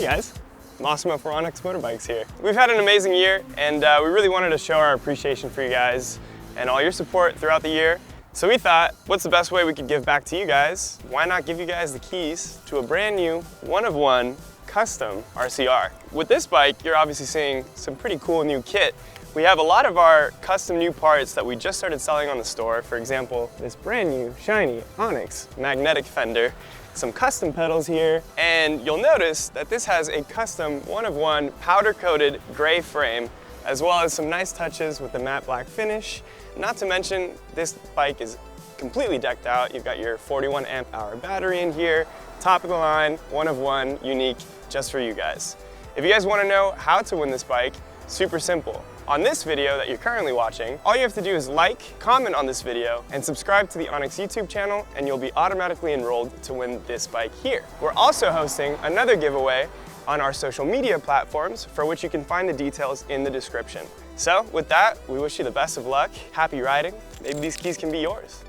Hey guys, Massimo for ONYX Motorbikes here. We've had an amazing year and we really wanted to show our appreciation for you guys and all your support throughout the year. So we thought, what's the best way we could give back to you guys? Why not give you guys the keys to a brand new one-of-one custom RCR. With this bike, you're obviously seeing some pretty cool new kit. We have a lot of our custom new parts that we just started selling on the store. For example, this brand new shiny ONYX magnetic fender, some custom pedals here, and you'll notice that this has a custom one-of-one powder-coated gray frame, as well as some nice touches with the matte black finish. Not to mention, this bike is completely decked out. You've got your 41 amp hour battery in here, top of the line, one-of-one, unique, just for you guys. If you guys want to know how to win this bike, super simple. On this video that you're currently watching, all you have to do is like, comment on this video, and subscribe to the ONYX YouTube channel, and you'll be automatically enrolled to win this bike here. We're also hosting another giveaway on our social media platforms, for which you can find the details in the description. So with that, we wish you the best of luck, happy riding, maybe these keys can be yours.